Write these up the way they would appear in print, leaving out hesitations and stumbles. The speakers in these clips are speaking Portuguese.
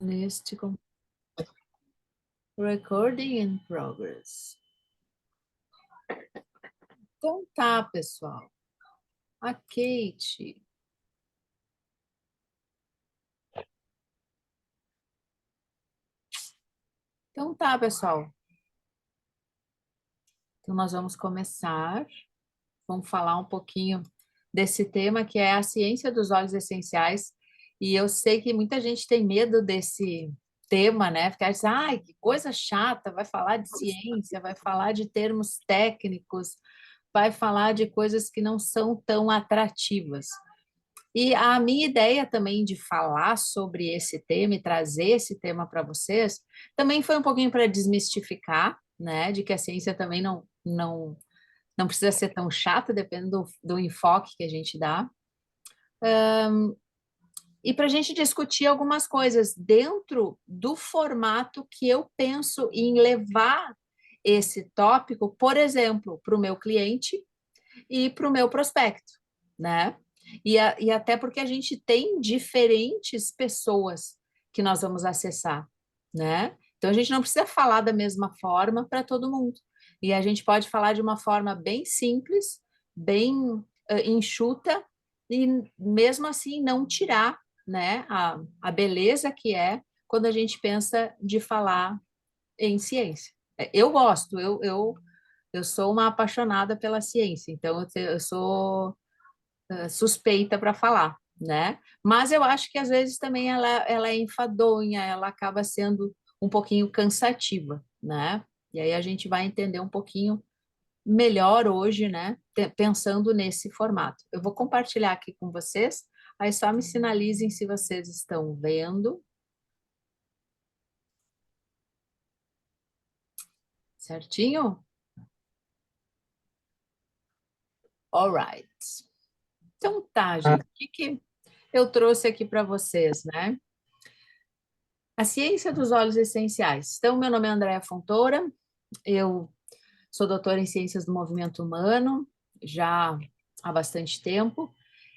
Neste recording in progress. Então tá, pessoal. A Kate. Então tá, pessoal. Então nós vamos começar. Vamos falar um pouquinho desse tema que é a ciência dos óleos essenciais. E eu sei que muita gente tem medo desse tema, né? Ficar assim, ai, que coisa chata, vai falar de ciência, vai falar de termos técnicos, vai falar de coisas que não são tão atrativas. E a minha ideia também de falar sobre esse tema e trazer esse tema para vocês, também foi um pouquinho para desmistificar, né, de que a ciência também não precisa ser tão chata, depende do enfoque que a gente dá. E para a gente discutir algumas coisas dentro do formato que eu penso em levar esse tópico, por exemplo, para o meu cliente e para o meu prospecto, né? E até porque a gente tem diferentes pessoas que nós vamos acessar, né? Então a gente não precisa falar da mesma forma para todo mundo. E a gente pode falar de uma forma bem simples, bem enxuta, e mesmo assim não tirar, né, a beleza que é quando a gente pensa de falar em ciência. Eu gosto, eu sou uma apaixonada pela ciência, então eu sou suspeita para falar, né? Mas eu acho que às vezes também ela é enfadonha, ela acaba sendo um pouquinho cansativa, né? E aí a gente vai entender um pouquinho melhor hoje, né? Pensando nesse formato. Eu vou compartilhar aqui com vocês, aí só me sinalizem se vocês estão vendo. Certinho? Alright. Então tá, gente. O que eu trouxe aqui para vocês, né? A ciência dos óleos essenciais. Então, meu nome é Andréa Fontoura, eu sou doutora em ciências do movimento humano, já há bastante tempo,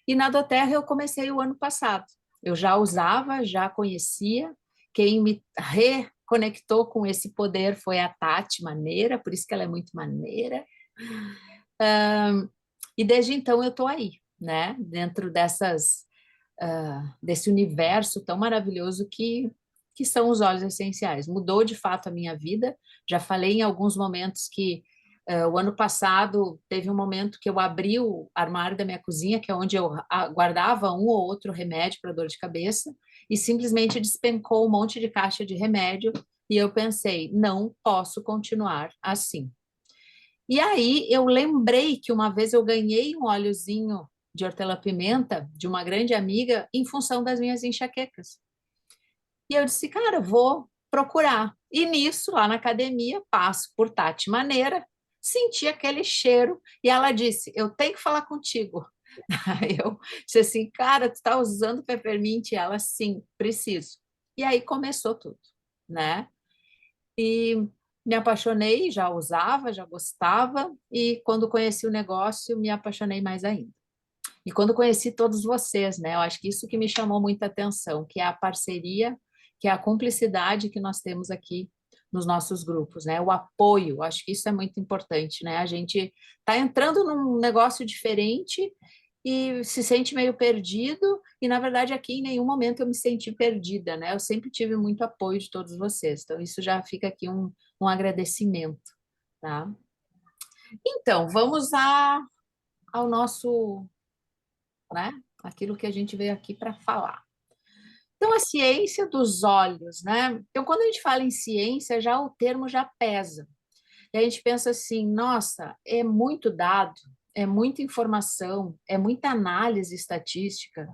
e na doTERRA eu comecei o ano passado. Eu já usava, já conhecia, quem me reconectou com esse poder foi a Tati Maneira, por isso que ela é muito maneira. E desde então eu estou aí, né, dentro desse universo tão maravilhoso que são os óleos essenciais. Mudou de fato a minha vida. Já falei em alguns momentos que o ano passado teve um momento que eu abri o armário da minha cozinha, que é onde eu guardava um ou outro remédio para dor de cabeça, e simplesmente despencou um monte de caixa de remédio. E eu pensei, não posso continuar assim. E aí eu lembrei que uma vez eu ganhei um óleozinho de hortelã-pimenta de uma grande amiga em função das minhas enxaquecas. E eu disse, cara, eu vou procurar. E nisso, lá na academia, passo por Tati Maneira, senti aquele cheiro e ela disse, eu tenho que falar contigo. Aí eu disse assim, cara, tu está usando peppermint? E ela, sim, preciso. E aí começou tudo, né? E me apaixonei, já usava, já gostava, e quando conheci o negócio, me apaixonei mais ainda. E quando conheci todos vocês, né? Eu acho que isso que me chamou muita atenção, que é a parceria, que é a cumplicidade que nós temos aqui nos nossos grupos, né? O apoio, acho que isso é muito importante, né? A gente está entrando num negócio diferente e se sente meio perdido, e na verdade aqui em nenhum momento eu me senti perdida, né? Eu sempre tive muito apoio de todos vocês, então isso já fica aqui um agradecimento, tá? Então, vamos ao nosso, né? Aquilo que a gente veio aqui para falar. Então, a ciência dos olhos, né? Então, quando a gente fala em ciência, já o termo já pesa. E a gente pensa assim, nossa, é muito dado, é muita informação, é muita análise estatística,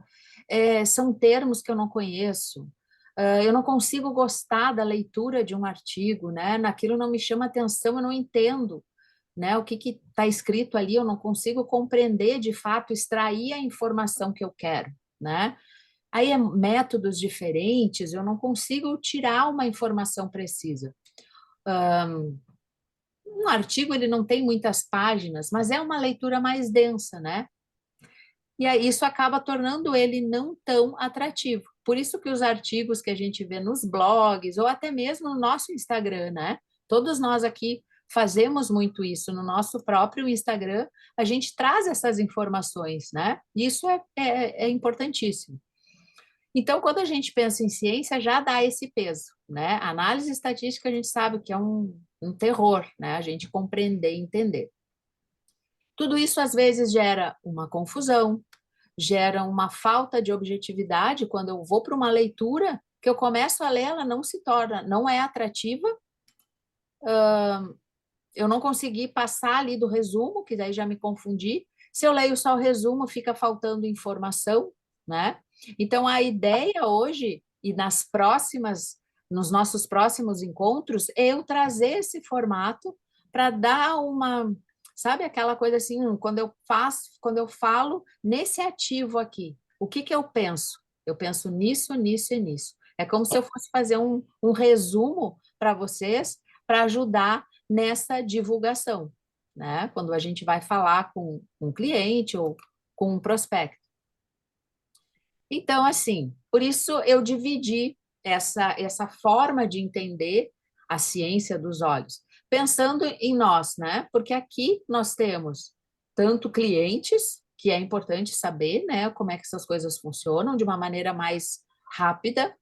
são termos que eu não conheço. Eu não consigo gostar da leitura de um artigo, né? Naquilo não me chama atenção, eu não entendo, né? O que está escrito ali, eu não consigo compreender de fato, extrair a informação que eu quero, né? Aí é métodos diferentes, eu não consigo tirar uma informação precisa. Um artigo ele não tem muitas páginas, mas é uma leitura mais densa, né? E aí isso acaba tornando ele não tão atrativo. Por isso que os artigos que a gente vê nos blogs, ou até mesmo no nosso Instagram, né? Todos nós aqui fazemos muito isso no nosso próprio Instagram, a gente traz essas informações, né? Isso é importantíssimo. Então, quando a gente pensa em ciência, já dá esse peso, né? A análise estatística, a gente sabe que é um terror, né? A gente compreender e entender. Tudo isso, às vezes, gera uma confusão, gera uma falta de objetividade. Quando eu vou para uma leitura, que eu começo a ler, ela não se torna, não é atrativa, eu não consegui passar ali do resumo, que daí já me confundi. Se eu leio só o resumo, fica faltando informação, né? Então, a ideia hoje, e nos nossos próximos encontros, é eu trazer esse formato para dar uma, sabe, aquela coisa assim, quando eu falo nesse ativo aqui, o que que eu penso? Eu penso nisso, nisso e nisso. É como se eu fosse fazer um resumo para vocês, para ajudar nessa divulgação, né? Quando a gente vai falar com um cliente ou com um prospecto. Então, assim, por isso eu dividi essa forma de entender a ciência dos olhos, pensando em nós, né? Porque aqui nós temos tanto clientes, que é importante saber, né, como é que essas coisas funcionam de uma maneira mais rápida,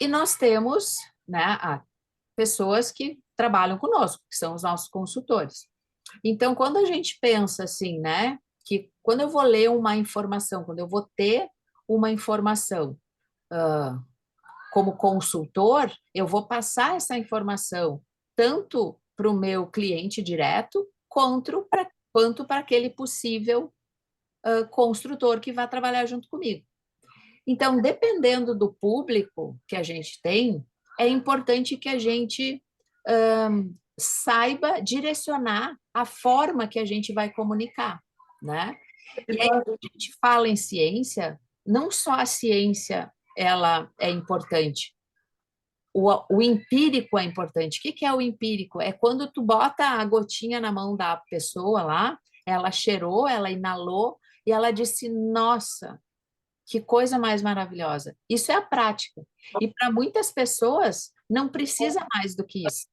e nós temos, né, pessoas que trabalham conosco, que são os nossos consultores. Então, quando a gente pensa assim, né, que quando eu vou ler uma informação, quando eu vou ter uma informação como consultor, eu vou passar essa informação tanto para o meu cliente direto, quanto para aquele possível construtor que vai trabalhar junto comigo. Então, dependendo do público que a gente tem, é importante que a gente saiba direcionar a forma que a gente vai comunicar, né? E aí, quando a gente fala em ciência, não só a ciência ela é importante, o empírico é importante. O que que é o empírico? É quando tu bota a gotinha na mão da pessoa lá, ela cheirou, ela inalou e ela disse: Nossa, que coisa mais maravilhosa. Isso é a prática. E para muitas pessoas não precisa mais do que isso,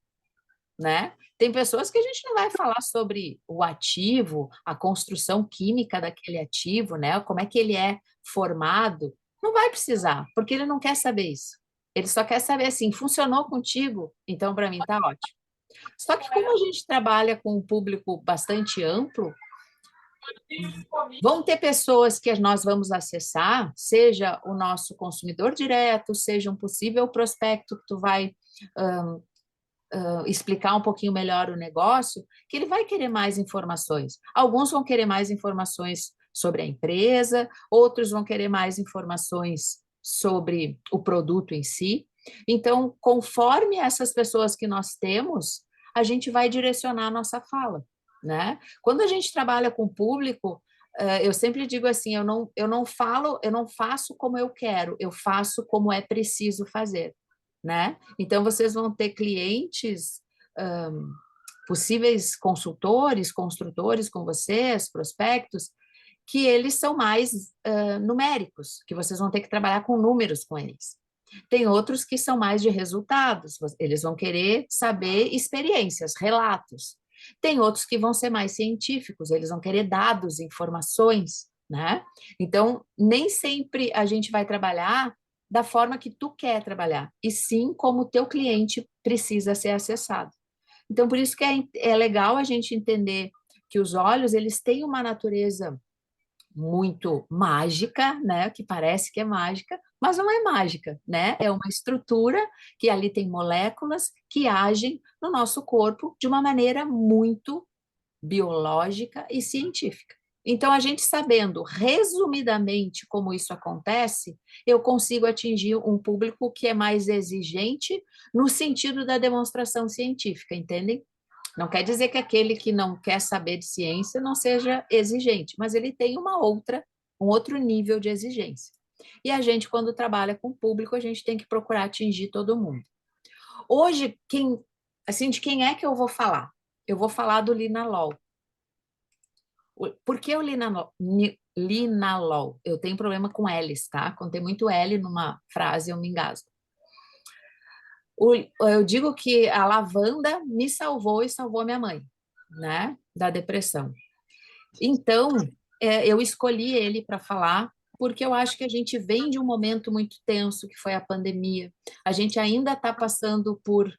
né? Tem pessoas que a gente não vai falar sobre o ativo, a construção química daquele ativo, né? Como é que ele é formado. Não vai precisar, porque ele não quer saber isso. Ele só quer saber assim, funcionou contigo? Então, para mim, tá ótimo. Só que como a gente trabalha com um público bastante amplo, vão ter pessoas que nós vamos acessar, seja o nosso consumidor direto, seja um possível prospecto que tu vai explicar um pouquinho melhor o negócio, que ele vai querer mais informações. Alguns vão querer mais informações sobre a empresa, outros vão querer mais informações sobre o produto em si. Então, conforme essas pessoas que nós temos, a gente vai direcionar a nossa fala, né? Quando a gente trabalha com o público, eu sempre digo assim, eu não faço como eu quero, eu faço como é preciso fazer, né? Então, vocês vão ter clientes, possíveis consultores, construtores com vocês, prospectos, que eles são mais numéricos, que vocês vão ter que trabalhar com números com eles. Tem outros que são mais de resultados, eles vão querer saber experiências, relatos. Tem outros que vão ser mais científicos, eles vão querer dados, informações, né? Então, nem sempre a gente vai trabalhar da forma que tu quer trabalhar, e sim como o teu cliente precisa ser acessado. Então, por isso que é legal a gente entender que os olhos, eles têm uma natureza muito mágica, né? Que parece que é mágica, mas não é mágica, né? É uma estrutura que ali tem moléculas que agem no nosso corpo de uma maneira muito biológica e científica. Então, a gente sabendo resumidamente como isso acontece, eu consigo atingir um público que é mais exigente no sentido da demonstração científica, entendem? Não quer dizer que aquele que não quer saber de ciência não seja exigente, mas ele tem um outro nível de exigência. E a gente, quando trabalha com o público, a gente tem que procurar atingir todo mundo. Hoje, de quem é que eu vou falar? Eu vou falar do Linalol. Por que o linalol? Eu tenho problema com L's, tá? Quando tem muito L numa frase, eu me engasgo. Eu digo que a lavanda me salvou e salvou a minha mãe, né? Da depressão. Então, eu escolhi ele para falar, porque eu acho que a gente vem de um momento muito tenso, que foi a pandemia. A gente ainda está passando por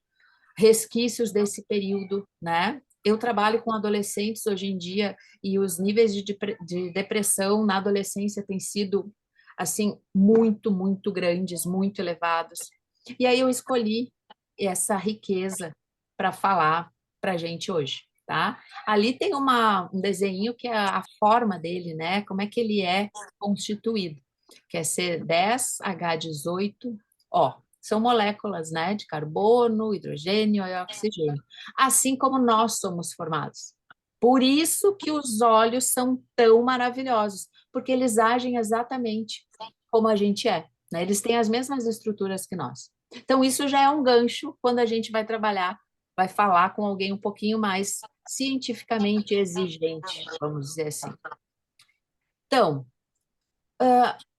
resquícios desse período, né? Eu trabalho com adolescentes hoje em dia e os níveis de depressão na adolescência têm sido, assim, muito, muito grandes, muito elevados. E aí eu escolhi essa riqueza para falar para a gente hoje, tá? Ali tem um desenho que é a forma dele, né? Como é que ele é constituído, que é C10H18O. São moléculas, né, de carbono, hidrogênio e oxigênio, assim como nós somos formados. Por isso que os óleos são tão maravilhosos, porque eles agem exatamente como a gente é, né? Eles têm as mesmas estruturas que nós. Então, isso já é um gancho quando a gente vai trabalhar, vai falar com alguém um pouquinho mais cientificamente exigente, vamos dizer assim. Então,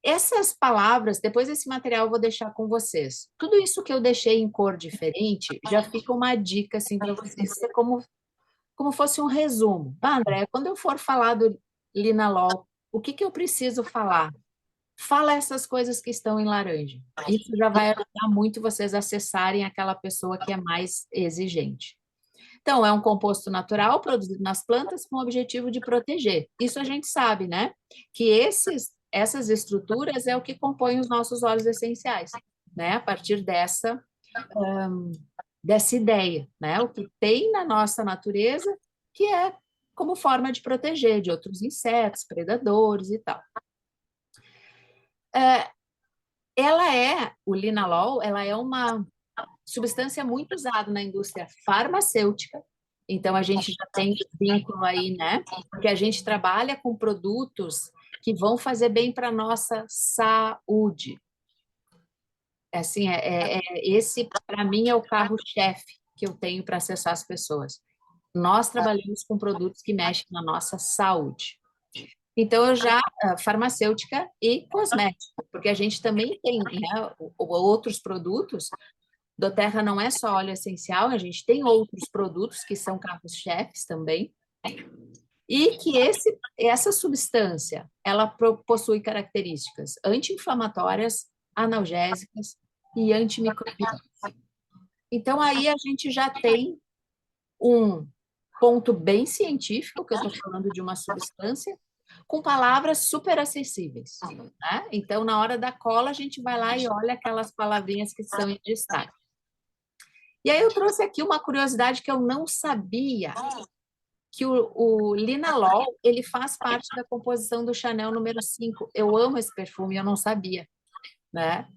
essas palavras, depois desse material eu vou deixar com vocês. Tudo isso que eu deixei em cor diferente, já fica uma dica assim para vocês, ser como fosse um resumo. Ah, André, quando eu for falar do linalol, o que que eu preciso falar? Fala essas coisas que estão em laranja. Isso já vai ajudar muito vocês a acessarem aquela pessoa que é mais exigente. Então, é um composto natural produzido nas plantas com o objetivo de proteger. Isso a gente sabe, né? Que essas estruturas é o que compõe os nossos óleos essenciais, né? A partir dessa ideia, né? O que tem na nossa natureza que é como forma de proteger de outros insetos, predadores e tal. O linalol, ela é uma substância muito usada na indústria farmacêutica. Então, a gente já tem vínculo aí, né? Porque a gente trabalha com produtos que vão fazer bem para a nossa saúde. Assim, esse, para mim, é o carro-chefe que eu tenho para acessar as pessoas. Nós trabalhamos com produtos que mexem na nossa saúde. Então, farmacêutica e cosmética, porque a gente também tem, né, outros produtos. doTERRA não é só óleo essencial, a gente tem outros produtos que são carros-chefes também, e que essa substância, ela possui características anti-inflamatórias, analgésicas e antimicrobianas. Então, aí a gente já tem um ponto bem científico, que eu estou falando de uma substância, com palavras super acessíveis. Né? Então, na hora da cola, a gente vai lá e olha aquelas palavrinhas que são em destaque. E aí eu trouxe aqui uma curiosidade que eu não sabia, que o linalol, ele faz parte da composição do Chanel número 5. Eu amo esse perfume, eu não sabia, né?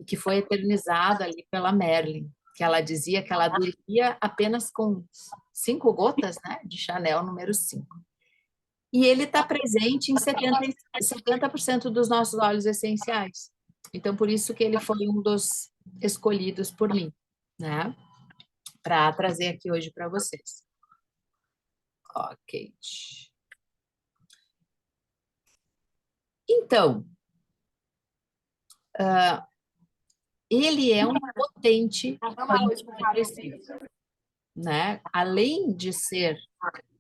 Que foi eternizado ali pela Marilyn, que ela dizia que ela dormia apenas com 5 gotas, né, de Chanel número 5. E ele está presente em 70% dos nossos óleos essenciais. Então, por isso que ele foi um dos escolhidos por mim, né? Para trazer aqui hoje para vocês. Ok. Então, ele é um potente antidepressivo, né? Além de ser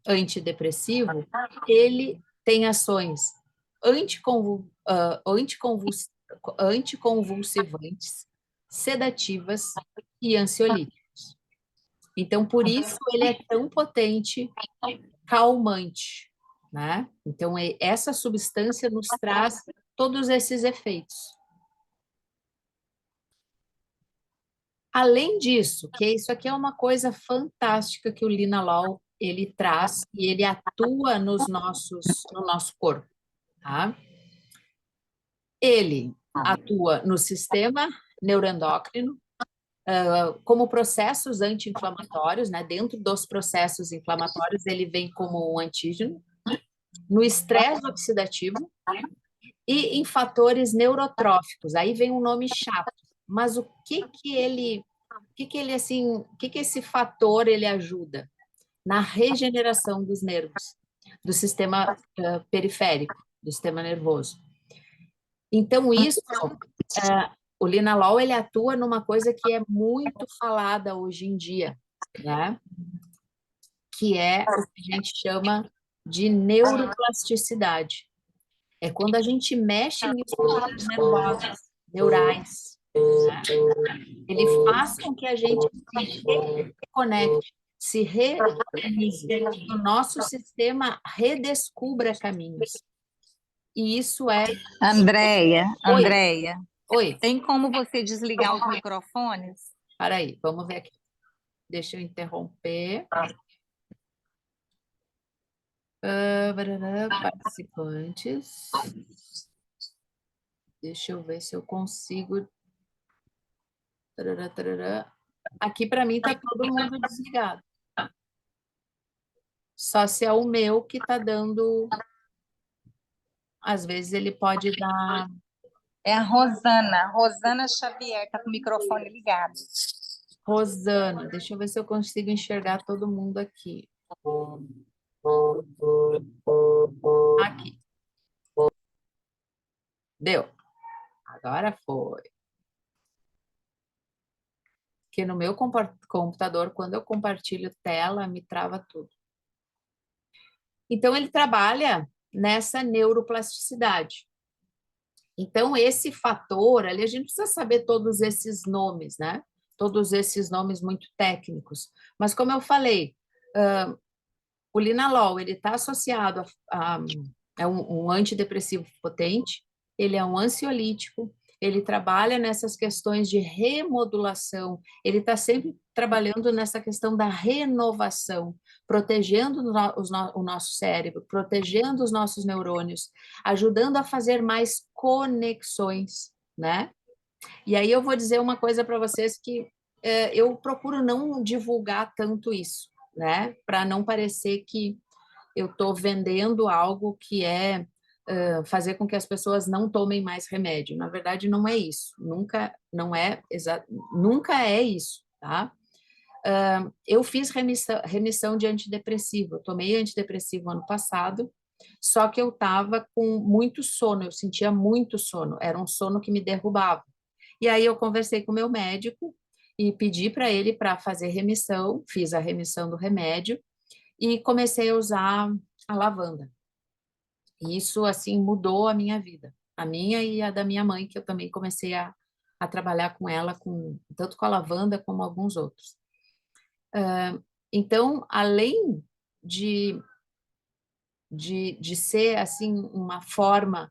antidepressivo, ele tem ações anticonvulsivantes, sedativas e ansiolíticos. Então, por isso ele é tão potente, calmante, né? Então, essa substância nos traz todos esses efeitos. Além disso, que isso aqui é uma coisa fantástica que o linalol ele traz e ele atua no nosso corpo, tá? Ele atua no sistema neuroendócrino, como processos anti-inflamatórios, né? Dentro dos processos inflamatórios, ele vem como um antígeno, no estresse oxidativo e em fatores neurotróficos. Aí vem um nome chato, mas o que esse fator ele ajuda? Na regeneração dos nervos. do sistema periférico, do sistema nervoso. Então, isso, o linalol, ele atua numa coisa que é muito falada hoje em dia, né? Que é o que a gente chama de neuroplasticidade. É quando a gente mexe em estruturas nervosas, neurais, né? Ele faz com que a gente se reconecte, se reorganize, que o nosso sistema redescubra caminhos. E isso é... Andréia, Oi, Andréia, oi, tem como você desligar os microfones? para aí, vamos ver aqui. Deixa eu interromper. Participantes. Deixa eu ver se eu consigo. Tarará, tarará. Aqui para mim está todo mundo desligado. Só se é o meu que está dando. Às vezes ele pode dar. É a Rosana Xavier, está com o microfone ligado. Rosana, deixa eu ver se eu consigo enxergar todo mundo aqui. Aqui. Deu. Agora foi. Porque no meu computador, quando eu compartilho tela, me trava tudo. Então, ele trabalha nessa neuroplasticidade. Então, esse fator, ali a gente precisa saber todos esses nomes, né? Todos esses nomes muito técnicos. Mas, como eu falei, o linalol, ele está associado é um antidepressivo potente, ele é um ansiolítico, ele trabalha nessas questões de remodulação, ele está sempre trabalhando nessa questão da renovação, protegendo o nosso cérebro, protegendo os nossos neurônios, ajudando a fazer mais conexões, né? E aí eu vou dizer uma coisa para vocês que eu procuro não divulgar tanto isso, né? Para não parecer que eu estou vendendo algo que é fazer com que as pessoas não tomem mais remédio. Na verdade, não é isso. Nunca, não é, nunca é isso, tá? Eu fiz remissão de antidepressivo. Eu tomei antidepressivo ano passado, só que eu estava com muito sono, eu sentia muito sono. Era um sono que me derrubava. E aí eu conversei com o meu médico e pedi para ele para fazer remissão, fiz a remissão do remédio e comecei a usar a lavanda. E isso, assim, mudou a minha vida, a minha e a da minha mãe, que eu também comecei a trabalhar com ela, tanto com a lavanda como alguns outros. Então, além de, de ser, assim, uma forma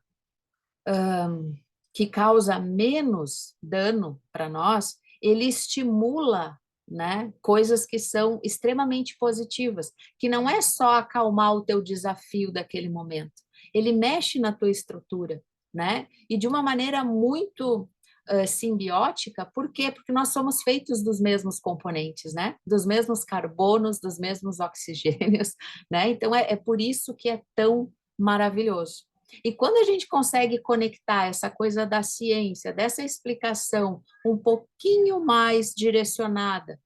que causa menos dano para nós, ele estimula, né, coisas que são extremamente positivas, que não é só acalmar o teu desafio daquele momento, ele mexe na tua estrutura, né, e de uma maneira muito simbiótica. Por quê? Porque nós somos feitos dos mesmos componentes, né, dos mesmos carbonos, dos mesmos oxigênios, né, então é por isso que é tão maravilhoso. E quando a gente consegue conectar essa coisa da ciência, dessa explicação um pouquinho mais direcionada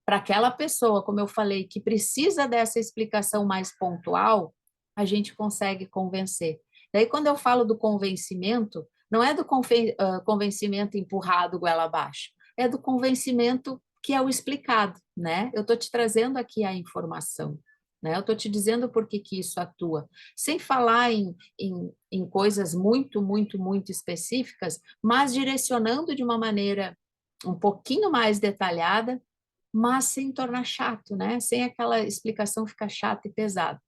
para aquela pessoa, como eu falei, que precisa dessa explicação mais pontual, a gente consegue convencer. Daí, quando eu falo do convencimento, não é do convencimento empurrado goela abaixo, é do convencimento que é o explicado, né? Eu estou te trazendo aqui a informação, né? Eu estou te dizendo por que que isso atua, sem falar em coisas muito, muito, muito específicas, mas direcionando de uma maneira um pouquinho mais detalhada, mas sem tornar chato, né? Sem aquela explicação ficar chata e pesada.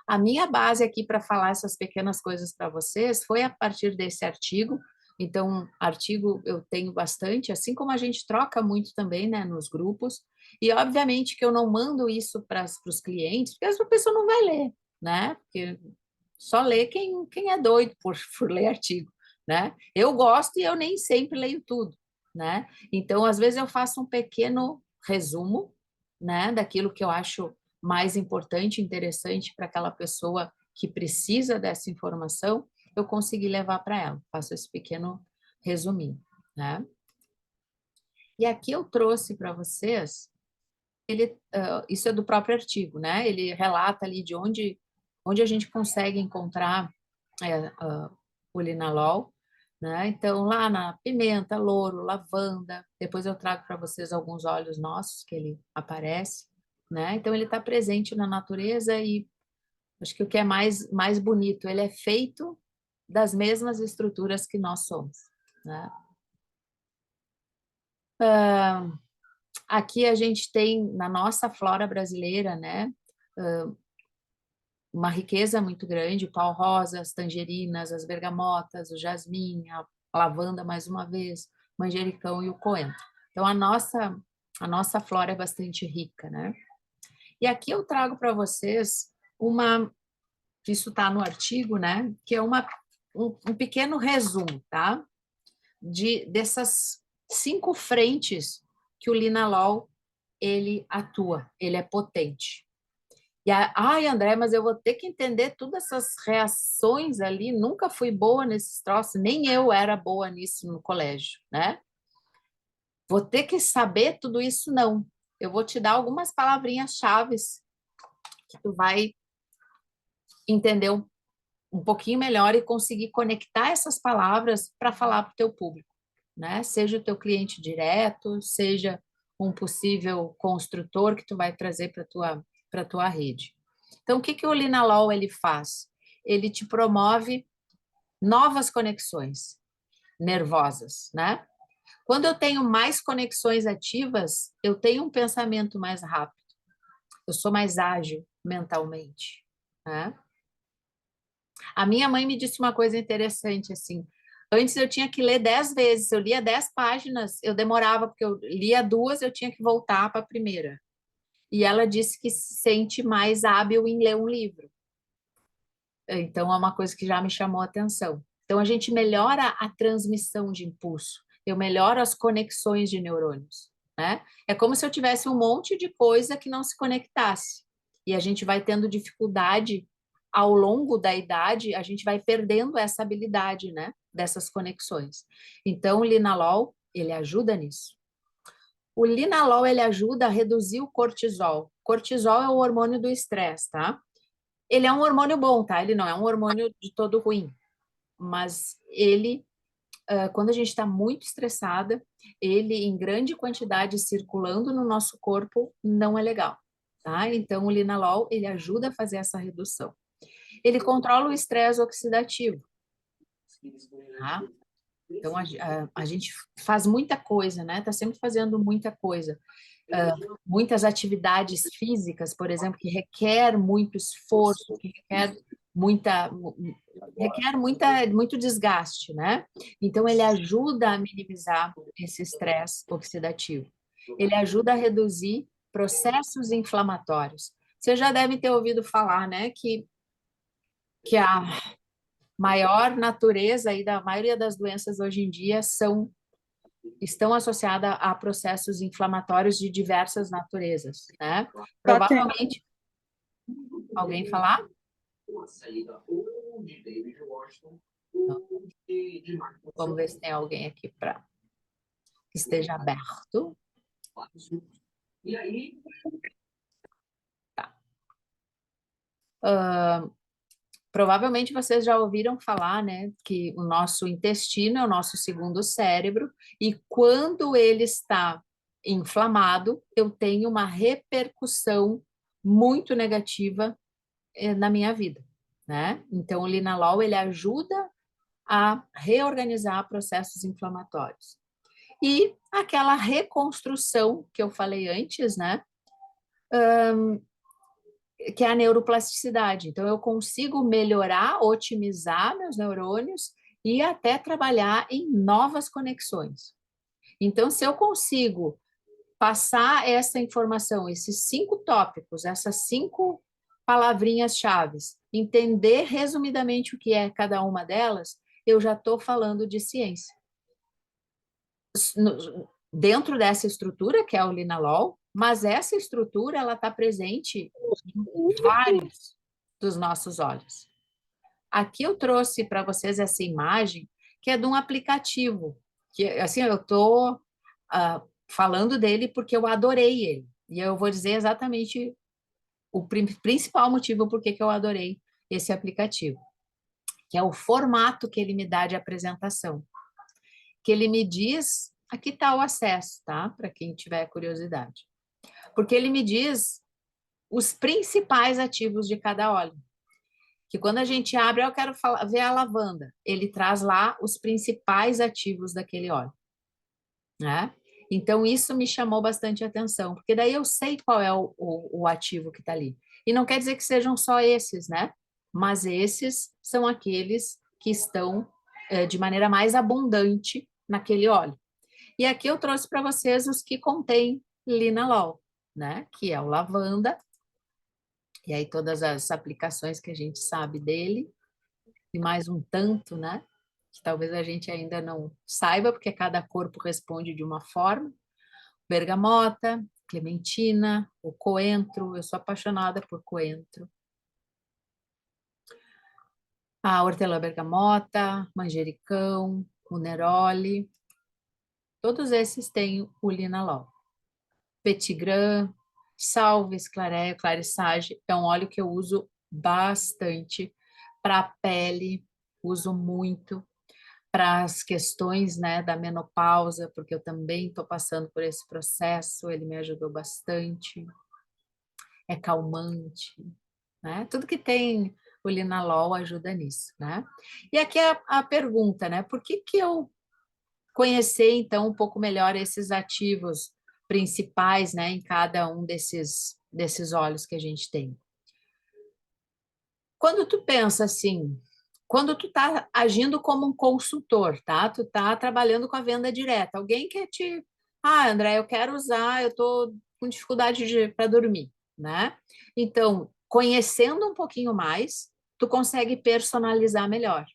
A minha base aqui para falar essas pequenas coisas para vocês foi a partir desse artigo. Então, artigo eu tenho bastante, assim como a gente troca muito também, né, nos grupos. E, obviamente, que eu não mando isso para os clientes, porque essa pessoa não vai ler, né? Porque só lê quem é doido por ler artigo, né? Eu gosto e eu nem sempre leio tudo, né? Então, às vezes eu faço um pequeno resumo, né, daquilo que eu acho mais importante, interessante para aquela pessoa que precisa dessa informação, eu consegui levar para ela. Faço esse pequeno resuminho, né? E aqui eu trouxe para vocês isso é do próprio artigo, né? Ele relata ali de onde a gente consegue encontrar o linalol, né? Então, lá na pimenta, louro, lavanda, depois eu trago para vocês alguns óleos nossos que ele aparece, né? Então, ele está presente na natureza e acho que o que é mais bonito, ele é feito das mesmas estruturas que nós somos, né? Aqui a gente tem, na nossa flora brasileira, né, uma riqueza muito grande, o pau-rosa, as tangerinas, as bergamotas, o jasmim, a lavanda, mais uma vez, o manjericão e o coentro. Então, a nossa flora é bastante rica, né? E aqui eu trago para vocês isso está no artigo, né, que é um pequeno resumo, tá? Dessas 5 frentes que o linalol ele atua, ele é potente. Ai, André, mas eu vou ter que entender todas essas reações ali. Nunca fui boa nesses troços, nem eu era boa nisso no colégio, né? Vou ter que saber tudo isso, não. Eu vou te dar algumas palavrinhas-chave que tu vai entender um pouquinho melhor e conseguir conectar essas palavras para falar para o teu público, né? Seja o teu cliente direto, seja um possível construtor que tu vai trazer para tua rede. Então, o que que o Linalol ele faz? Ele te promove novas conexões nervosas, né? Quando eu tenho mais conexões ativas, eu tenho um pensamento mais rápido, eu sou mais ágil mentalmente, né? A minha mãe me disse uma coisa interessante, assim, antes eu tinha que ler 10 vezes, eu lia 10 páginas, eu demorava, porque eu lia 2, eu tinha que voltar para a primeira. E ela disse que se sente mais hábil em ler um livro. Então, é uma coisa que já me chamou a atenção. Então, a gente melhora a transmissão de impulso, eu melhoro as conexões de neurônios, né? É como se eu tivesse um monte de coisa que não se conectasse. E a gente vai tendo dificuldade ao longo da idade, a gente vai perdendo essa habilidade, né? Dessas conexões. Então, o linalol, ele ajuda nisso. O linalol, ele ajuda a reduzir o cortisol. Cortisol é o hormônio do estresse, tá? Ele é um hormônio bom, tá? Ele não é um hormônio de todo ruim, mas ele, quando a gente está muito estressada, ele em grande quantidade circulando no nosso corpo não é legal, tá? Então o linalol, ele ajuda a fazer essa redução. Ele controla o estresse oxidativo, tá? Então a gente faz muita coisa, né? Tá sempre fazendo muita coisa. Muitas atividades físicas, por exemplo, que requer muito esforço, que muito desgaste, né? Então, ele ajuda a minimizar esse estresse oxidativo. Ele ajuda a reduzir processos inflamatórios. Você já deve ter ouvido falar, né, que a maior natureza aí da maioria das doenças hoje em dia estão associadas a processos inflamatórios de diversas naturezas, né? Provavelmente, alguém falar? Vamos ver se tem alguém aqui para que esteja aberto. Tá. Provavelmente vocês já ouviram falar, né, que o nosso intestino é o nosso segundo cérebro e quando ele está inflamado, eu tenho uma repercussão muito negativa na minha vida, né? Então, o linalol, ele ajuda a reorganizar processos inflamatórios. E aquela reconstrução que eu falei antes, né? Que é a neuroplasticidade. Então, eu consigo melhorar, otimizar meus neurônios e até trabalhar em novas conexões. Então, se eu consigo passar essa informação, esses 5 tópicos, essas 5 palavrinhas-chave, entender resumidamente o que é cada uma delas, eu já estou falando de ciência. Dentro dessa estrutura, que é o linalol, mas essa estrutura ela está presente em vários dos nossos olhos. Aqui eu trouxe para vocês essa imagem, que é de um aplicativo, que assim, eu estou falando dele porque eu adorei ele. E eu vou dizer exatamente o principal motivo por que eu adorei esse aplicativo, que é o formato que ele me dá de apresentação, que ele me diz, aqui está o acesso, tá? Para quem tiver curiosidade. Porque ele me diz os principais ativos de cada óleo. Que quando a gente abre, eu quero ver a lavanda, ele traz lá os principais ativos daquele óleo, né? Então, isso me chamou bastante atenção, porque daí eu sei qual é o ativo que está ali. E não quer dizer que sejam só esses, né? Mas esses são aqueles que estão de maneira mais abundante naquele óleo. E aqui eu trouxe para vocês os que contêm linalol, né? Que é o lavanda, e aí todas as aplicações que a gente sabe dele, e mais um tanto, né? Que talvez a gente ainda não saiba, porque cada corpo responde de uma forma. Bergamota, clementina, o coentro, eu sou apaixonada por coentro. A hortelã-bergamota, manjericão, o neroli, todos esses têm o linalol. Petigram, salves, clareia, clarissage, é um óleo que eu uso bastante para a pele, uso muito para as questões, né, da menopausa, porque eu também estou passando por esse processo, ele me ajudou bastante, é calmante, né? Tudo que tem o linalol ajuda nisso, né? E aqui é a pergunta, né? Por que eu conhecer, então, um pouco melhor esses ativos principais, né, em cada um desses óleos que a gente tem? Quando tu pensa assim, quando tu tá agindo como um consultor, tá? Tu tá trabalhando com a venda direta. Alguém quer te... Ah, André, eu quero usar, eu tô com dificuldade para dormir, né? Então, conhecendo um pouquinho mais, tu consegue personalizar melhor.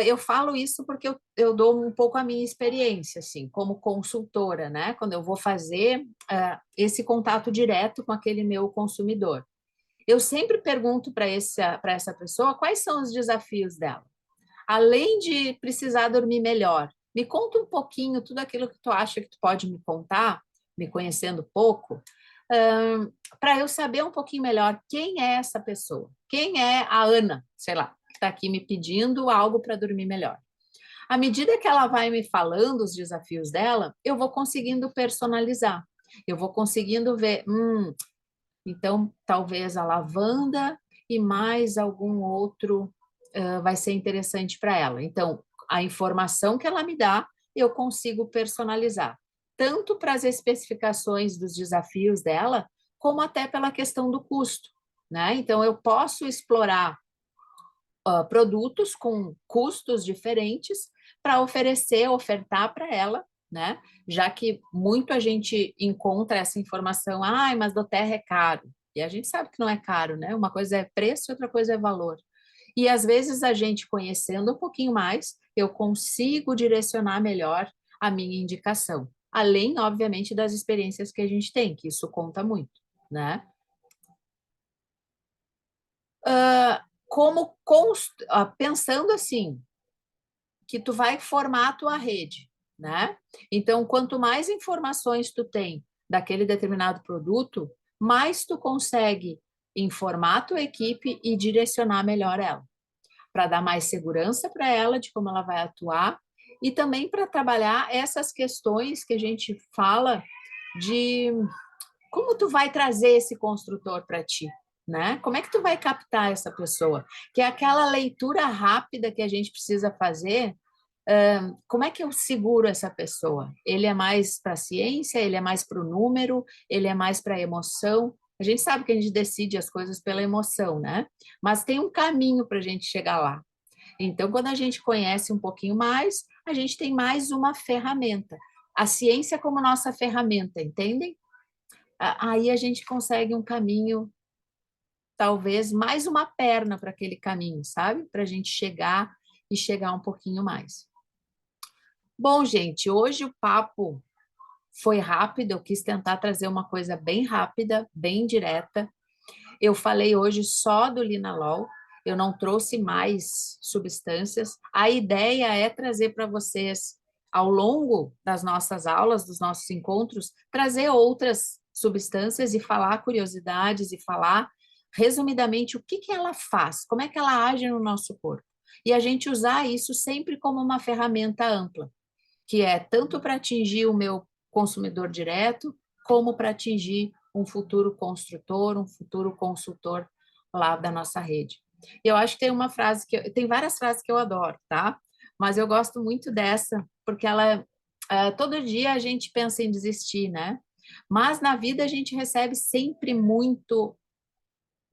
Eu falo isso porque eu dou um pouco a minha experiência, assim, como consultora, né? Quando eu vou fazer esse contato direto com aquele meu consumidor. Eu sempre pergunto para essa pessoa quais são os desafios dela. Além de precisar dormir melhor, me conta um pouquinho tudo aquilo que tu acha que tu pode me contar, me conhecendo pouco, para eu saber um pouquinho melhor quem é essa pessoa. Quem é a Ana, sei lá, que está aqui me pedindo algo para dormir melhor. À medida que ela vai me falando os desafios dela, eu vou conseguindo personalizar. Eu vou conseguindo ver, então talvez a lavanda e mais algum outro vai ser interessante para ela. Então, a informação que ela me dá, eu consigo personalizar, tanto para as especificações dos desafios dela, como até pela questão do custo, né? Então, eu posso explorar produtos com custos diferentes para ofertar para ela, né? Já que muito a gente encontra essa informação, mas do terra é caro. E a gente sabe que não é caro, né? Uma coisa é preço, outra coisa é valor. E às vezes a gente conhecendo um pouquinho mais, eu consigo direcionar melhor a minha indicação. Além, obviamente, das experiências que a gente tem, que isso conta muito, né? Pensando assim, que tu vai formar a tua rede, né? Então, quanto mais informações tu tem daquele determinado produto, mais tu consegue informar a tua equipe e direcionar melhor ela, para dar mais segurança para ela de como ela vai atuar e também para trabalhar essas questões que a gente fala de como tu vai trazer esse construtor para ti, né? Como é que tu vai captar essa pessoa? Que é aquela leitura rápida que a gente precisa fazer. Como é que eu seguro essa pessoa? Ele é mais para a ciência, ele é mais para o número, ele é mais para a emoção. A gente sabe que a gente decide as coisas pela emoção, né? Mas tem um caminho para a gente chegar lá. Então, quando a gente conhece um pouquinho mais, a gente tem mais uma ferramenta. A ciência como nossa ferramenta, entendem? Aí a gente consegue um caminho, talvez mais uma perna para aquele caminho, sabe? Para a gente chegar e chegar um pouquinho mais. Bom, gente, hoje o papo foi rápido, eu quis tentar trazer uma coisa bem rápida, bem direta. Eu falei hoje só do linalol, eu não trouxe mais substâncias. A ideia é trazer para vocês, ao longo das nossas aulas, dos nossos encontros, trazer outras substâncias e falar curiosidades e falar resumidamente o que que ela faz, como é que ela age no nosso corpo. E a gente usar isso sempre como uma ferramenta ampla, que é tanto para atingir o meu consumidor direto, como para atingir um futuro construtor, um futuro consultor lá da nossa rede. Eu acho que tem uma frase tem várias frases que eu adoro, tá? Mas eu gosto muito dessa, porque ela todo dia a gente pensa em desistir, né? Mas na vida a gente recebe sempre muito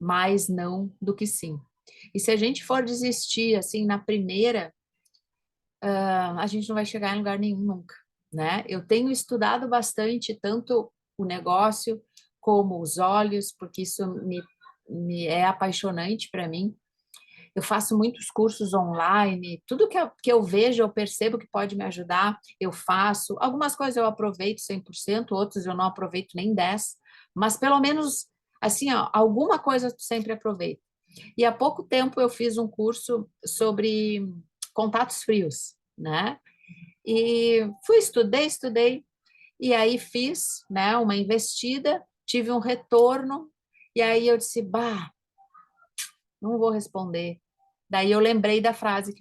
mais não do que sim. E se a gente for desistir assim na primeira, a gente não vai chegar em lugar nenhum nunca, né? Eu tenho estudado bastante tanto o negócio como os olhos, porque isso me é apaixonante para mim. Eu faço muitos cursos online, tudo que eu vejo, eu percebo que pode me ajudar, eu faço. Algumas coisas eu aproveito 100%, outras eu não aproveito nem 10%, mas pelo menos, assim, ó, alguma coisa eu sempre aproveito. E há pouco tempo eu fiz um curso sobre contatos frios, né? E estudei, e aí fiz, né, uma investida, tive um retorno, e aí eu disse, bah, não vou responder. Daí eu lembrei da frase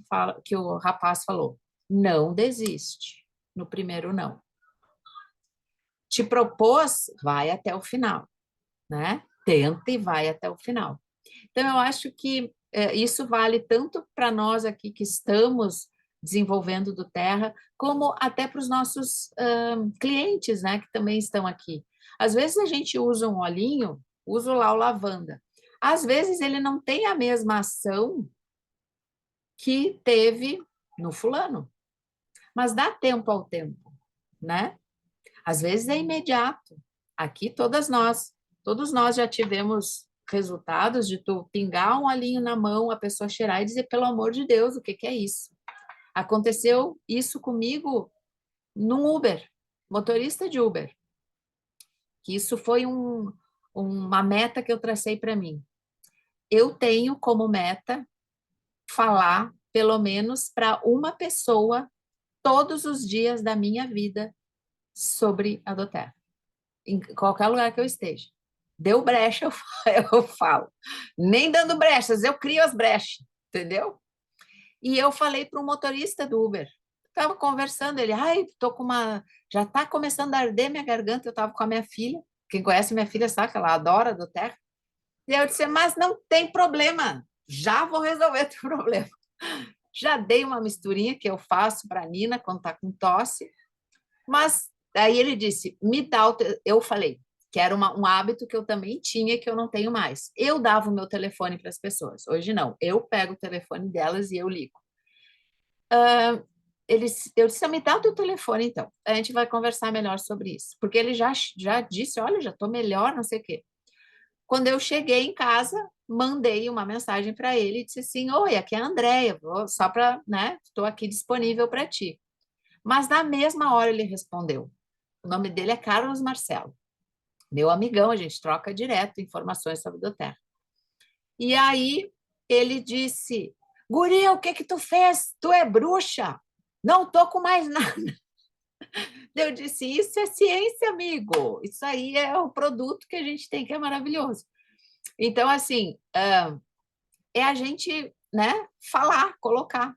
que o rapaz falou: não desiste no primeiro não. Te propôs, vai até o final, né? Tenta e vai até o final. Então eu acho que isso vale tanto para nós aqui que estamos desenvolvendo do Terra, como até para os nossos clientes, né, que também estão aqui. Às vezes a gente usa um olhinho, usa lá o lavanda. Às vezes ele não tem a mesma ação que teve no fulano. Mas dá tempo ao tempo, né? Às vezes é imediato. Aqui todos nós já tivemos resultados de tu pingar um olhinho na mão, a pessoa cheirar e dizer, pelo amor de Deus, o que que é isso? Aconteceu isso comigo num Uber, motorista de Uber, que isso foi uma meta que eu tracei para mim. Eu tenho como meta falar pelo menos para uma pessoa todos os dias da minha vida sobre a Doterra, em qualquer lugar que eu esteja. Deu brecha, eu falo. Nem dando brechas, eu crio as brechas, entendeu? E eu falei para um motorista do Uber, estava conversando, ele, ai, tô com uma, já está começando a arder minha garganta, eu estava com a minha filha, quem conhece minha filha sabe que ela adora a Doterra, e eu disse, mas não tem problema, já vou resolver o problema. Já dei uma misturinha que eu faço para a Nina quando está com tosse, mas aí ele disse, me dá o eu falei que era um hábito que eu também tinha que eu não tenho mais. Eu dava o meu telefone para as pessoas. Hoje não. Eu pego o telefone delas e eu ligo. Eu disse, me dá o teu telefone então. A gente vai conversar melhor sobre isso. Porque ele já disse, olha, já estou melhor, não sei o quê. Quando eu cheguei em casa, mandei uma mensagem para ele e disse assim, oi, aqui é a Andréia, só para, né, estou aqui disponível para ti. Mas na mesma hora ele respondeu. O nome dele é Carlos Marcelo, meu amigão, a gente troca direto informações sobre o Terra. E aí ele disse, guria, o que que tu fez? Tu é bruxa? Não tô com mais nada. Eu disse, isso é ciência, amigo. Isso aí é o produto que a gente tem, que é maravilhoso. Então, assim, é a gente, né, falar, colocar.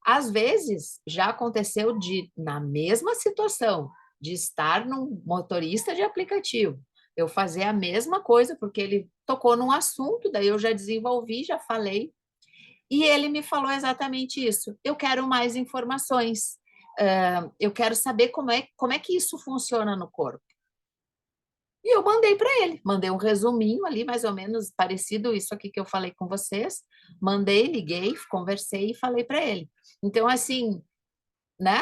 Às vezes, já aconteceu na mesma situação, de estar num motorista de aplicativo, eu fazer a mesma coisa, porque ele tocou num assunto, daí eu já desenvolvi, já falei, e ele me falou exatamente isso. Eu quero mais informações, eu quero saber como é que isso funciona no corpo. E eu mandei para ele, mandei um resuminho ali, mais ou menos parecido isso aqui que eu falei com vocês. Mandei, liguei, conversei e falei para ele. Então, assim, né?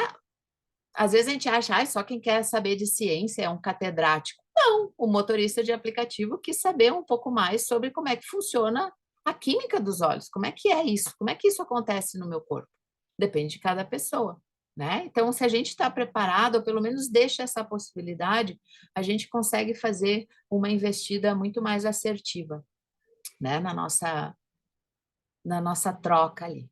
Às vezes a gente acha, só quem quer saber de ciência é um catedrático. Não, o motorista de aplicativo quis saber um pouco mais sobre como é que funciona a química dos olhos, como é que é isso, como é que isso acontece no meu corpo. Depende de cada pessoa, né? Então, se a gente está preparado, ou pelo menos deixa essa possibilidade, a gente consegue fazer uma investida muito mais assertiva, né? Na nossa troca ali.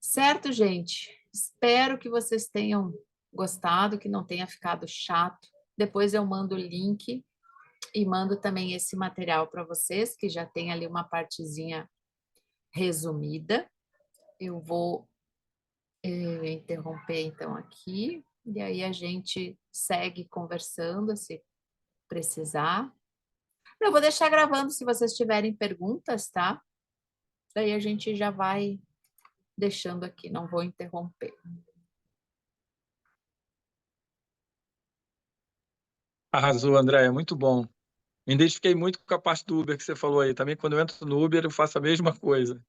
Certo, gente? Espero que vocês tenham gostado, que não tenha ficado chato. Depois eu mando o link e mando também esse material para vocês, que já tem ali uma partezinha resumida. Eu vou interromper então aqui, e aí a gente segue conversando, se precisar. Eu vou deixar gravando se vocês tiverem perguntas, tá? Daí a gente já vai deixando aqui, não vou interromper. Arrasou, André, muito bom. Me identifiquei muito com a parte do Uber que você falou aí. Também, quando eu entro no Uber, eu faço a mesma coisa.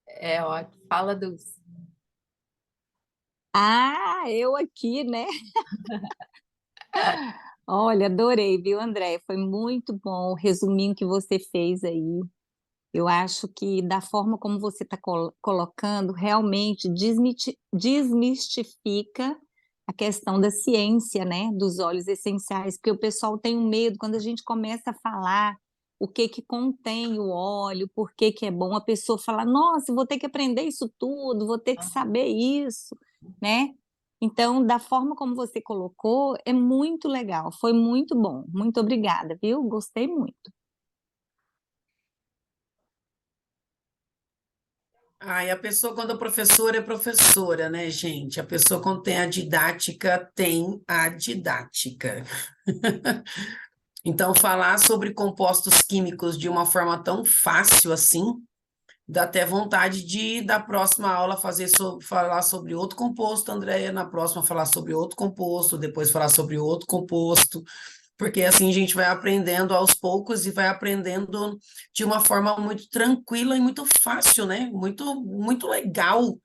É ótimo. Fala, Dulce. Ah, eu aqui, né? Olha, adorei, viu, André? Foi muito bom o resuminho que você fez aí. Eu acho que da forma como você está colocando, realmente desmistifica a questão da ciência, né, dos óleos essenciais, porque o pessoal tem um medo quando a gente começa a falar o que que contém o óleo, por que que é bom, a pessoa fala, nossa, eu vou ter que aprender isso tudo, vou ter que saber isso, né? Então, da forma como você colocou, é muito legal, foi muito bom. Muito obrigada, viu? Gostei muito. Ah, e a pessoa, quando é professora, né, gente? A pessoa, quando tem a didática, tem a didática. Então, falar sobre compostos químicos de uma forma tão fácil assim, dá até vontade de, da próxima aula, falar sobre outro composto, Andréia, na próxima falar sobre outro composto, depois falar sobre outro composto, porque assim a gente vai aprendendo aos poucos e vai aprendendo de uma forma muito tranquila e muito fácil, né? Muito legal.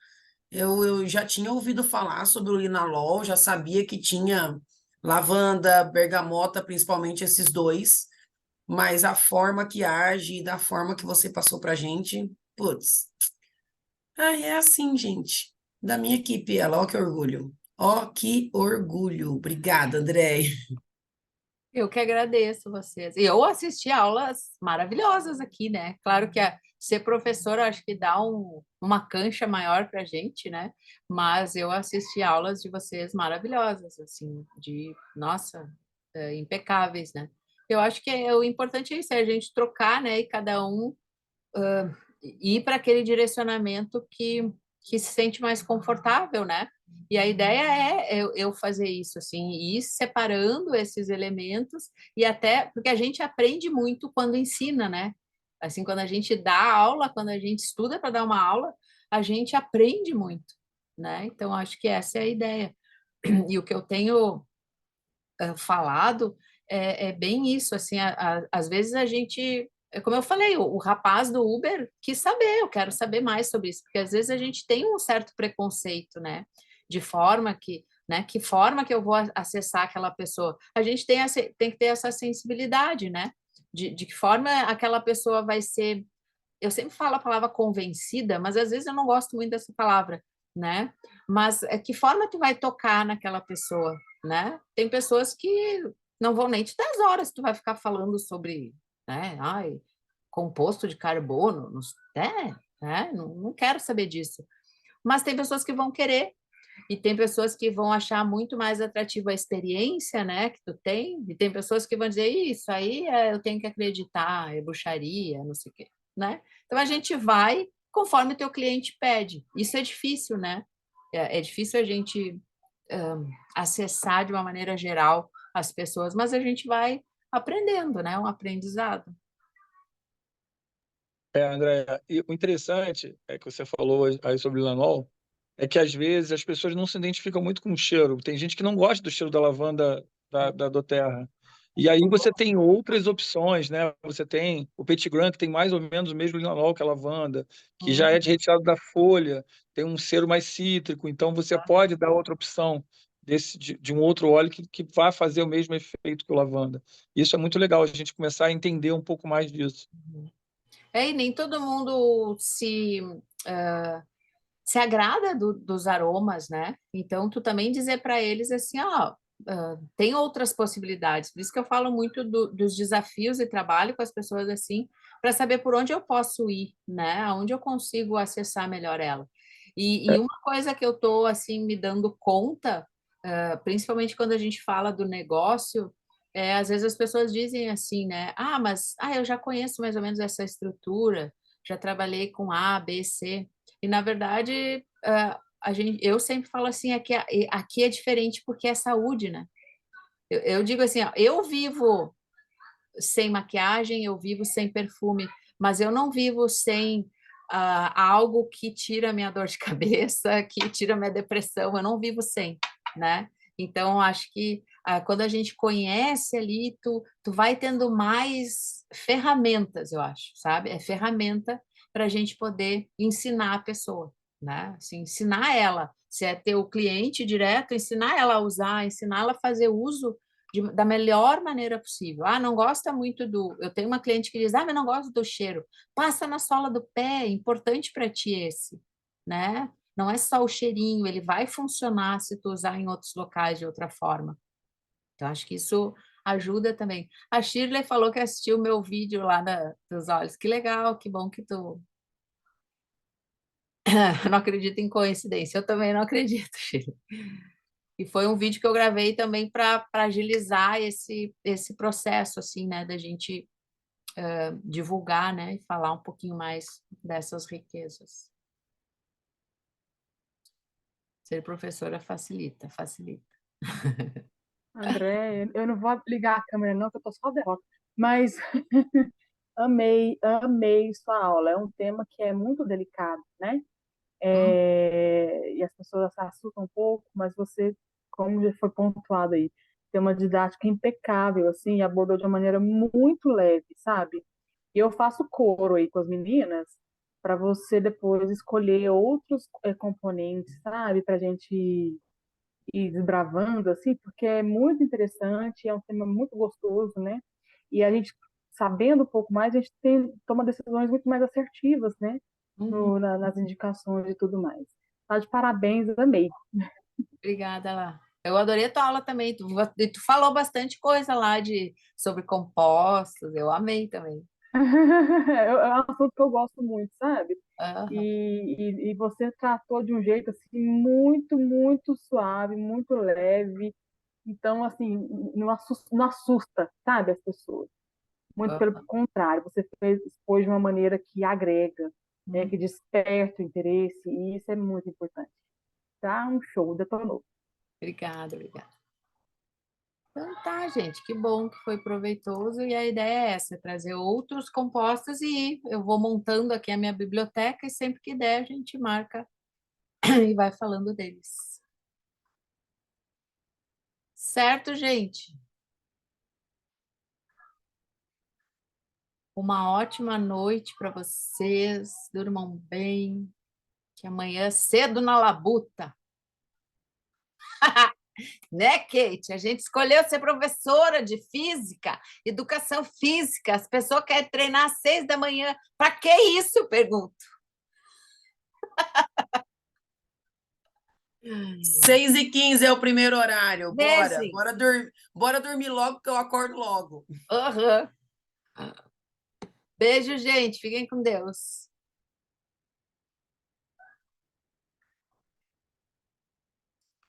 Eu já tinha ouvido falar sobre o linalol, já sabia que tinha lavanda, bergamota, principalmente esses dois, mas a forma que age e da forma que você passou para a gente, putz, é assim, gente, da minha equipe, ela, ó que orgulho, ó que orgulho. Obrigada, André. Eu que agradeço vocês. E eu assisti aulas maravilhosas aqui, né? Claro que ser professora acho que dá uma cancha maior para a gente, né? Mas eu assisti aulas de vocês maravilhosas, assim, nossa, impecáveis, né? Eu acho que o importante é isso, é a gente trocar, né? E cada um ir para aquele direcionamento que se sente mais confortável, né? E a ideia é eu fazer isso, assim, ir separando esses elementos e até porque a gente aprende muito quando ensina, né? Assim, quando a gente dá aula, quando a gente estuda para dar uma aula, a gente aprende muito, né? Então, acho que essa é a ideia. E o que eu tenho falado é bem isso, assim, às vezes a gente, como eu falei, o rapaz do Uber quis saber, eu quero saber mais sobre isso, porque às vezes a gente tem um certo preconceito, né, de forma que, né, que forma que eu vou acessar aquela pessoa, a gente tem que ter essa sensibilidade, né, de que forma aquela pessoa vai ser, eu sempre falo a palavra convencida, mas às vezes eu não gosto muito dessa palavra, né? Mas que forma tu vai tocar naquela pessoa, né? Tem pessoas que não vão nem te dar as horas, tu vai ficar falando sobre, né? Ai, composto de carbono, né? Não quero saber disso. Mas tem pessoas que vão querer e tem pessoas que vão achar muito mais atrativa a experiência, né, que tu tem, e tem pessoas que vão dizer, isso aí eu tenho que acreditar, é bruxaria, não sei o quê, né? Então a gente vai conforme o teu cliente pede. Isso é difícil, né? É difícil a gente acessar de uma maneira geral as pessoas, mas a gente vai aprendendo, né? Um aprendizado. André, e o interessante é que você falou aí sobre o Linalol, é que às vezes as pessoas não se identificam muito com o cheiro. Tem gente que não gosta do cheiro da lavanda da doTERRA. E aí você tem outras opções, né? Você tem o Petit Grand, que tem mais ou menos o mesmo linalol que a lavanda, que já é retirado da folha, tem um cheiro mais cítrico, então você pode dar outra opção de um outro óleo que vai fazer o mesmo efeito que o lavanda. Isso é muito legal, a gente começar a entender um pouco mais disso. E nem todo mundo se agrada dos aromas, né? Então, tu também dizer para eles assim, ó, tem outras possibilidades. Por isso que eu falo muito dos desafios e trabalho com as pessoas assim, para saber por onde eu posso ir, né? Aonde eu consigo acessar melhor ela. E uma coisa que eu estou assim me dando conta principalmente quando a gente fala do negócio, às vezes as pessoas dizem assim, né? Mas eu já conheço mais ou menos essa estrutura, já trabalhei com A, B, C. E, na verdade, eu sempre falo assim, aqui é diferente porque é saúde, né? Eu digo assim, ó, eu vivo sem maquiagem, eu vivo sem perfume, mas eu não vivo sem algo que tira minha dor de cabeça, que tira minha depressão, eu não vivo sem, né? Então, acho que quando a gente conhece ali, tu vai tendo mais ferramentas, eu acho, sabe? É ferramenta para a gente poder ensinar a pessoa, né? Assim, ensinar ela, se é ter o cliente direto, ensinar ela a usar, ensinar ela a fazer uso da melhor maneira possível. Não gosta muito do... Eu tenho uma cliente que diz, mas não gosto do cheiro. Passa na sola do pé, é importante para ti esse, né? Não é só o cheirinho, ele vai funcionar se tu usar em outros locais de outra forma. Então, acho que isso ajuda também. A Shirley falou que assistiu o meu vídeo lá dos olhos. Que legal, que bom que tu... não acredito em coincidência. Eu também não acredito, Shirley. E foi um vídeo que eu gravei também para agilizar esse processo, assim, né, da gente divulgar, né, e falar um pouquinho mais dessas riquezas. Ser professora facilita, facilita. André, eu não vou ligar a câmera não, que eu tô só derrota. Mas amei sua aula. É um tema que é muito delicado, né? E as pessoas se assustam um pouco, mas você, como já foi pontuado aí, tem uma didática impecável, assim, e abordou de uma maneira muito leve, sabe? E eu faço coro aí com as meninas para você depois escolher outros componentes, sabe? Para a gente ir desbravando, assim, porque é muito interessante, é um tema muito gostoso, né? E a gente, sabendo um pouco mais, a gente toma decisões muito mais assertivas, né? Nas indicações e tudo mais. Tá de parabéns, amei. Obrigada, lá. Eu adorei a tua aula também. Tu falou bastante coisa lá sobre compostos. Eu amei também. É um assunto que eu gosto muito, sabe? Uhum. E você tratou de um jeito assim muito, muito suave, muito leve. Então, assim, não assusta, sabe, as pessoas. Muito pelo contrário, você expôs de uma maneira que agrega, né, que desperta o interesse, e isso é muito importante. Tá um show, detonou. Obrigada, obrigada. Então tá, gente, que bom que foi proveitoso e a ideia é essa, é trazer outros compostos e eu vou montando aqui a minha biblioteca e sempre que der a gente marca e vai falando deles. Certo, gente? Uma ótima noite para vocês, durmam bem, que amanhã cedo na labuta. Né, Kate? A gente escolheu ser professora de física, educação física. As pessoas querem treinar às 6 da manhã. Para que isso? Eu pergunto. 6h15 é o primeiro horário. Bora, Beijo. bora dormir logo, que eu acordo logo. Uhum. Beijo, gente. Fiquem com Deus.